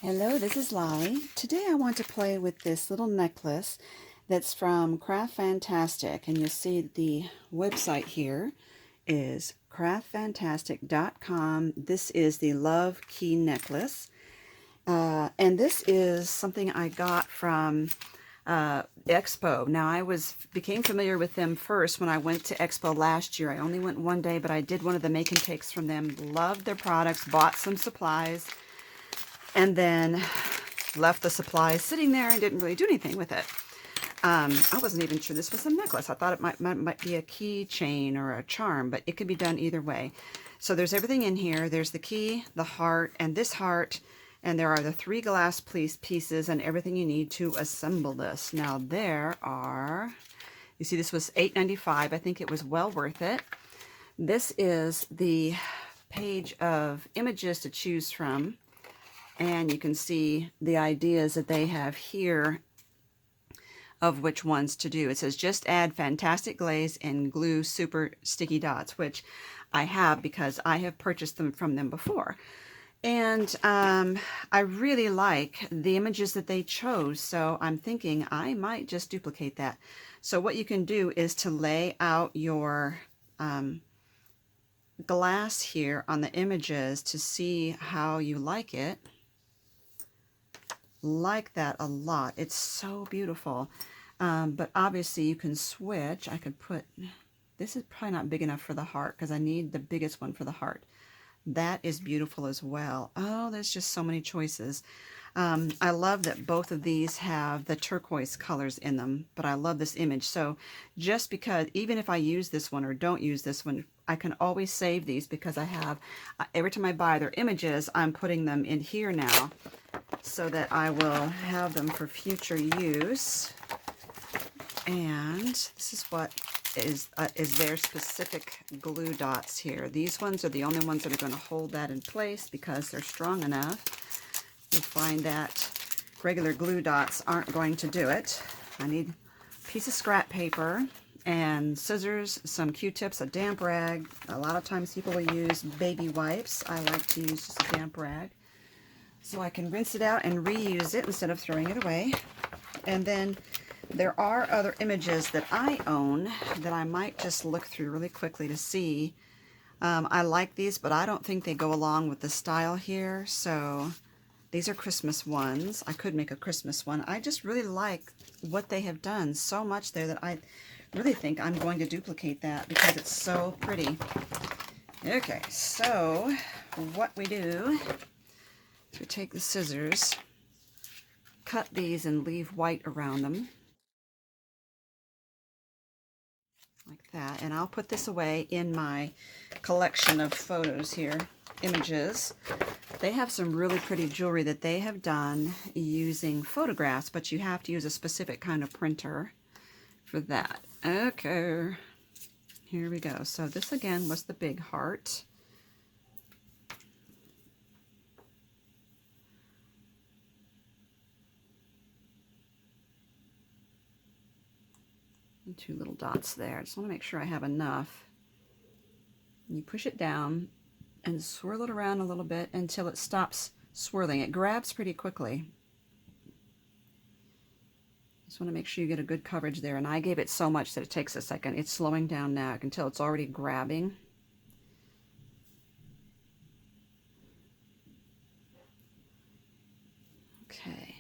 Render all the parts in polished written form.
Hello, this is Lolly. Today I want to play with this little necklace that's from Craft Fantastic, and you'll see the website here is craftfantastic.com. This is the Love Key necklace, and this is something I got from Expo. Now became familiar with them first when I went to Expo last year. I only went one day, but I did one of the make and takes from them. Loved their products, bought some supplies, and then left the supplies sitting there and didn't really do anything with it. I wasn't even sure this was a necklace. I thought it might be a keychain or a charm, but it could be done either way. So there's everything in here. There's the key, the heart, and this heart, and there are the 3 glass pieces and everything you need to assemble this. Now there are, you see this was $8.95. I think it was well worth it. This is the page of images to choose from. And you can see the ideas that they have here of which ones to do. It says just add fantastic glaze and glue super sticky dots, which I have because I have purchased them from them before. And I really like the images that they chose, so I'm thinking I might just duplicate that. So what you can do is to lay out your glass here on the images to see how you like it. Like that a lot. It's so beautiful. But obviously you can switch. I could put, this is probably not big enough for the heart because I need the biggest one for the heart. That is beautiful as well. Oh, there's just so many choices. I love that both of these have the turquoise colors in them, but I love this image. So just because, even if I use this one or don't use this one, I can always save these because I have, every time I buy their images, I'm putting them in here now so that I will have them for future use. And this is what is their specific glue dots here. These ones are the only ones that are going to hold that in place because they're strong enough. You'll find that regular glue dots aren't going to do it. I need a piece of scrap paper and scissors, some Q-tips, a damp rag. A lot of times people will use baby wipes. I like to use just a damp rag so I can rinse it out and reuse it instead of throwing it away. And then there are other images that I own that I might just look through really quickly to see. I like these, but I don't think they go along with the style here. So these are Christmas ones. I could make a Christmas one. I just really like what they have done so much there that I really think I'm going to duplicate that because it's so pretty. Okay, so what we do is we take the scissors, cut these and leave white around them. Like that. And I'll put this away in my collection of photos here, images. They have some really pretty jewelry that they have done using photographs, but you have to use a specific kind of printer for that. Okay, here we go. So this again was the big heart. And 2 little dots there. I just want to make sure I have enough. You push it down and swirl it around a little bit until it stops swirling. It grabs pretty quickly. Just want to make sure you get a good coverage there. And I gave it so much that it takes a second. It's slowing down now. I can tell it's already grabbing. Okay.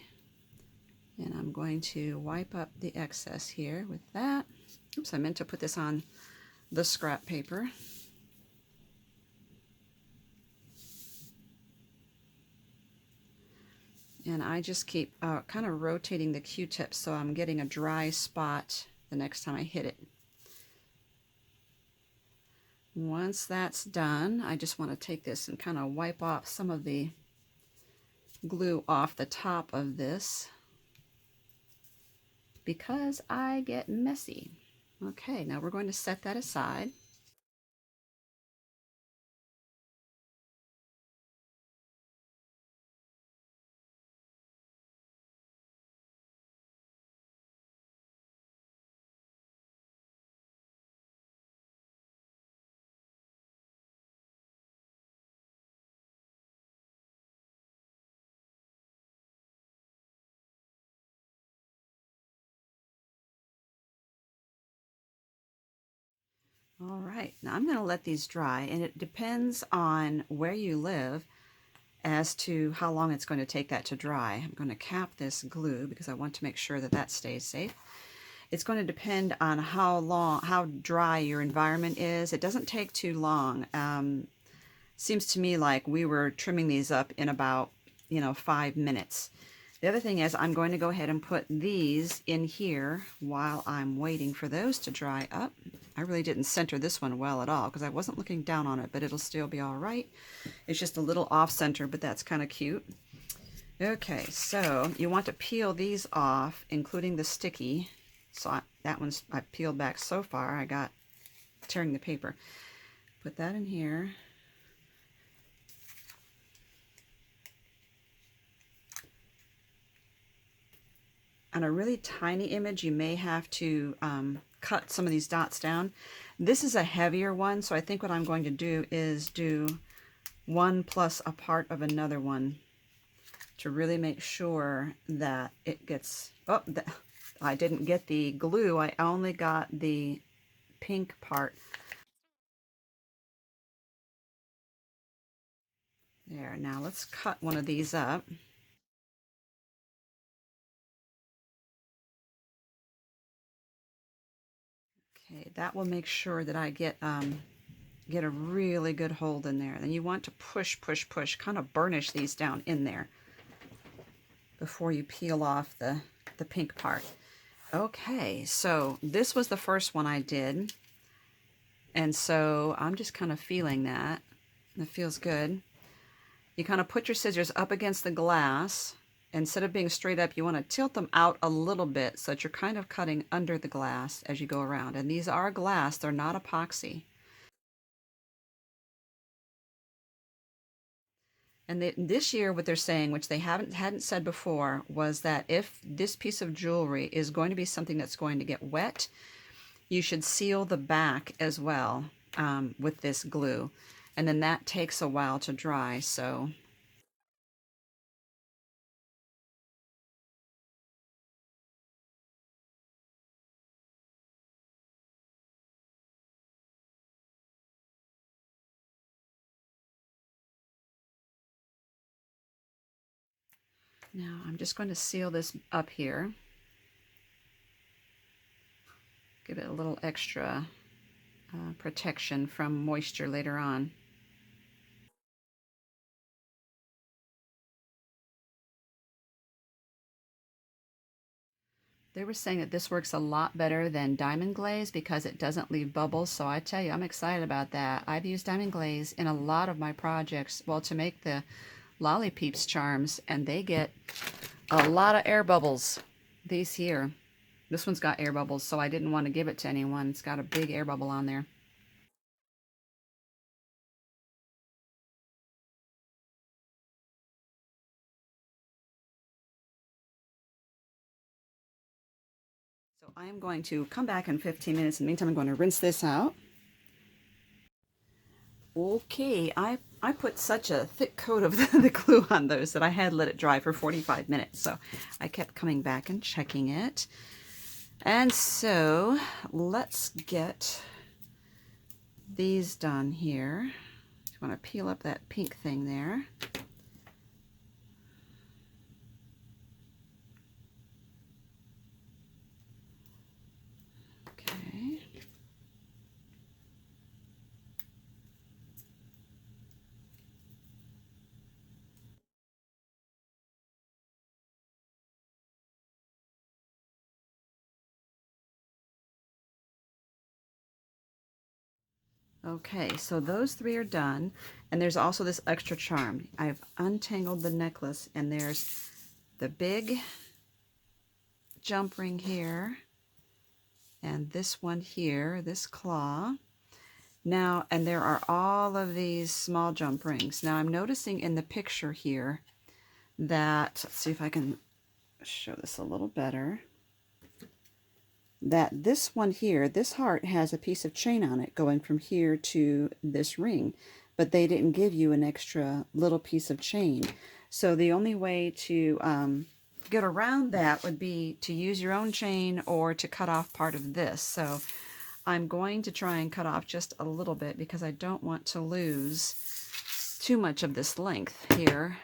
And I'm going to wipe up the excess here with that. Oops, I meant to put this on the scrap paper. And I just keep kind of rotating the Q-tips so I'm getting a dry spot the next time I hit it. Once that's done, I just want to take this and kind of wipe off some of the glue off the top of this because I get messy. Okay, now we're going to set that aside. All right, now I'm going to let these dry, and it depends on where you live as to how long it's going to take that to dry. I'm going to cap this glue because I want to make sure that that stays safe. It's going to depend on how dry your environment is. It doesn't take too long. Seems to me like we were trimming these up in about, 5 minutes. The other thing is I'm going to go ahead and put these in here while I'm waiting for those to dry up. I really didn't center this one well at all because I wasn't looking down on it, but it'll still be all right. It's just a little off center, but that's kind of cute. Okay, so you want to peel these off, including the sticky. So that one's I peeled back so far. I got tearing the paper. Put that in here. On a really tiny image, you may have to cut some of these dots down. This is a heavier one, so I think what I'm going to do is do one plus a part of another one to really make sure that it gets, I didn't get the glue, I only got the pink part. There, now let's cut one of these up. Okay, that will make sure that I get a really good hold in there. Then you want to push, push, push, kind of burnish these down in there before you peel off the pink part. Okay, so this was the first one I did. And so I'm just kind of feeling that. It feels good. You kind of put your scissors up against the glass. Instead of being straight up, you want to tilt them out a little bit so that you're kind of cutting under the glass as you go around. And these are glass, they're not epoxy. And this year, what they're saying, which they hadn't said before, was that if this piece of jewelry is going to be something that's going to get wet, you should seal the back as well with this glue. And then that takes a while to dry, so... Now I'm just going to seal this up here. Give it a little extra protection from moisture later on. They were saying that this works a lot better than diamond glaze because it doesn't leave bubbles, so I tell you, I'm excited about that. I've used diamond glaze in a lot of my projects, well, to make the Lolly Peeps charms, and they get a lot of air bubbles. These here. This one's got air bubbles, so I didn't want to give it to anyone. It's got a big air bubble on there. So I am going to come back in 15 minutes. In the meantime, I'm going to rinse this out. Okay, I put such a thick coat of the glue on those that I had let it dry for 45 minutes. So I kept coming back and checking it. And so let's get these done here. Just want to peel up that pink thing there. Okay. Okay, so those three are done, and there's also this extra charm. I've untangled the necklace, and there's the big jump ring here, and this one here, this claw. Now, and there are all of these small jump rings. Now, I'm noticing in the picture here that, let's see if I can show this a little better, that this one here, this heart, has a piece of chain on it going from here to this ring, but they didn't give you an extra little piece of chain. So the only way to get around that would be to use your own chain or to cut off part of this. So I'm going to try and cut off just a little bit because I don't want to lose too much of this length here.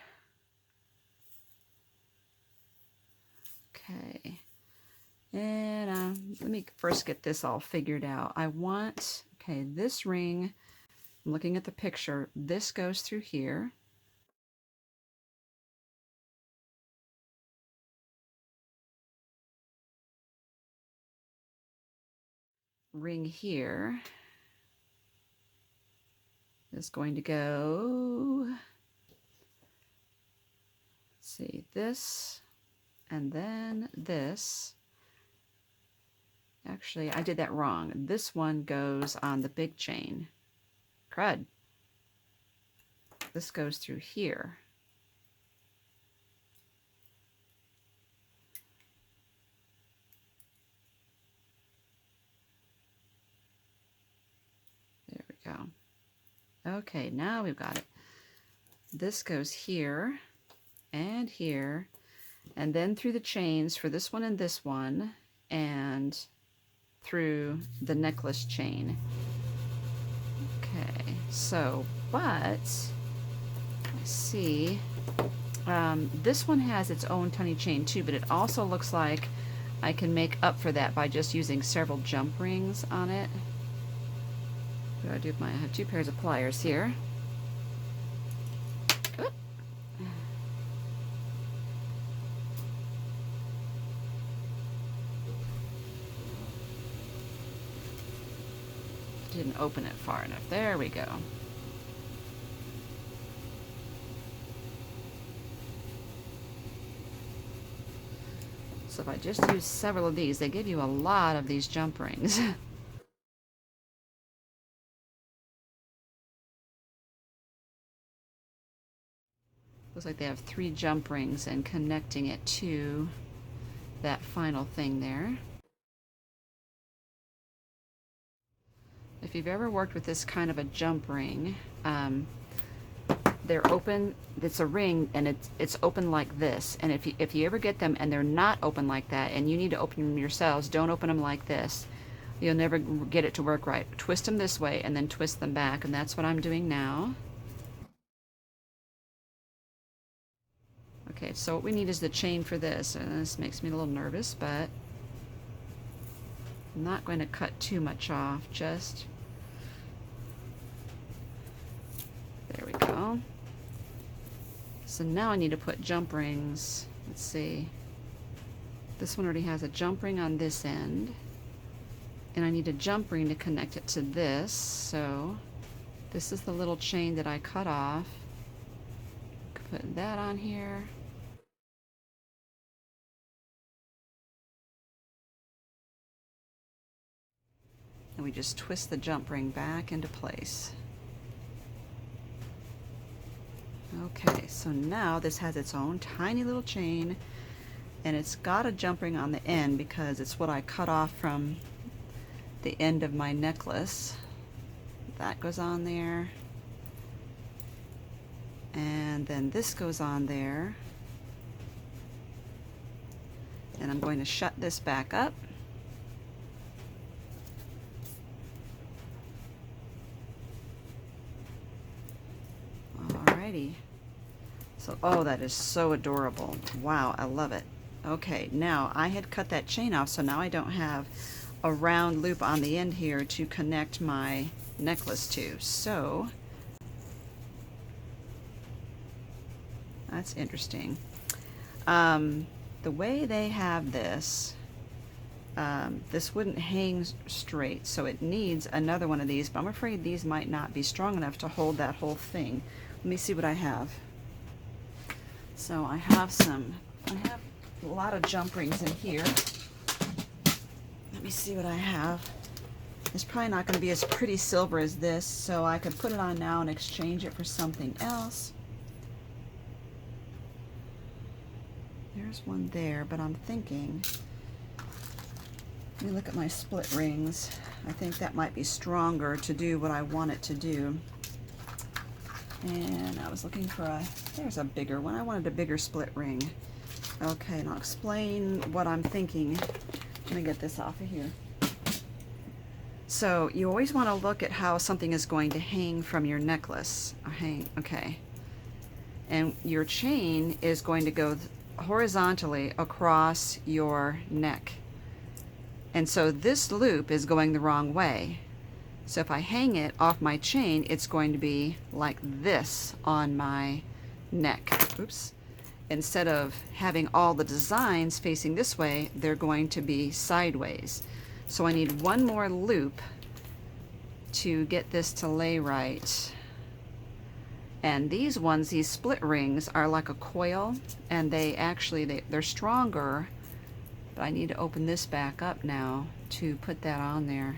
Okay, and let me first get this all figured out. I want, okay, this ring, I'm looking at the picture, this goes through here. Ring here is going to go, let's see, this, and then this. Actually, I did that wrong. This one goes on the big chain. Crud. This goes through here. There we go. Okay, now we've got it. This goes here and here, and then through the chains for this one and this one, and through the necklace chain. Okay, so, but I see this one has its own tiny chain too, but it also looks like I can make up for that by just using several jump rings on it. What do I do with I have two pairs of pliers here. Oop. Didn't open it far enough. There we go. So if I just use several of these, they give you a lot of these jump rings. Looks like they have 3 jump rings and connecting it to that final thing there. If you've ever worked with this kind of a jump ring, they're open, it's a ring, and it's open like this. And if you ever get them and they're not open like that, and you need to open them yourselves, don't open them like this. You'll never get it to work right. Twist them this way and then twist them back, and that's what I'm doing now. Okay, so what we need is the chain for this, and this makes me a little nervous, but I'm not going to cut too much off, just there we go. So now I need to put jump rings. Let's see. This one already has a jump ring on this end, and I need a jump ring to connect it to this. So this is the little chain that I cut off. Put that on here. And we just twist the jump ring back into place. Okay, so now this has its own tiny little chain, and it's got a jump ring on the end because it's what I cut off from the end of my necklace. That goes on there, and then this goes on there, and I'm going to shut this back up. Alrighty. So, oh, that is so adorable. Wow, I love it. Okay, now I had cut that chain off, so now I don't have a round loop on the end here to connect my necklace to. So, that's interesting. The way they have this, this wouldn't hang straight, so it needs another one of these, but I'm afraid these might not be strong enough to hold that whole thing. Let me see what I have. So I have a lot of jump rings in here. Let me see what I have. It's probably not going to be as pretty silver as this, so I could put it on now and exchange it for something else. There's one there, but I'm thinking, let me look at my split rings. I think that might be stronger to do what I want it to do. And I was looking for there's a bigger one. I wanted a bigger split ring. Okay, and I'll explain what I'm thinking. Let me get this off of here. So you always want to look at how something is going to hang from your necklace. Okay. And your chain is going to go horizontally across your neck. And so this loop is going the wrong way. So if I hang it off my chain, it's going to be like this on my neck. Oops. Instead of having all the designs facing this way, they're going to be sideways. So I need one more loop to get this to lay right. And these ones, these split rings, are like a coil, and they're stronger, but I need to open this back up now to put that on there.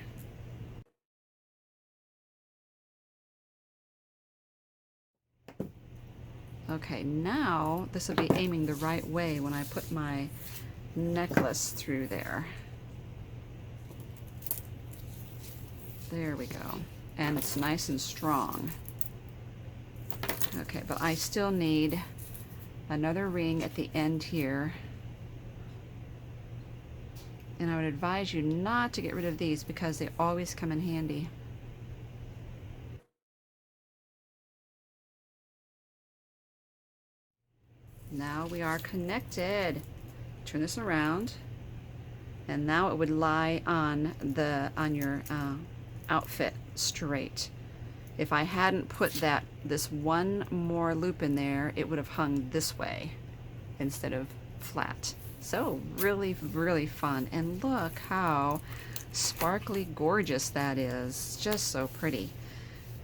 Okay, now this will be aiming the right way when I put my necklace through there. There we go. And it's nice and strong. Okay, but I still need another ring at the end here. And I would advise you not to get rid of these because they always come in handy. Now we are connected. Turn this around, and now it would lie on your outfit straight. If I hadn't put this one more loop in there, it would have hung this way instead of flat. So really, really fun. And look how sparkly gorgeous that is. Just so pretty.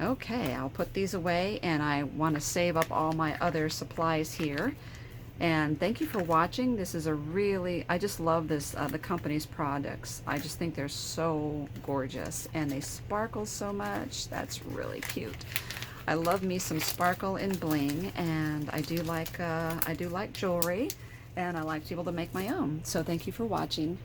Okay, I'll put these away, and I want to save up all my other supplies here. And thank you for watching. This is I just love this, the company's products. I just think they're so gorgeous, and they sparkle so much. That's really cute. I love me some sparkle and bling, and I do like jewelry, and I like to be able to make my own. So thank you for watching.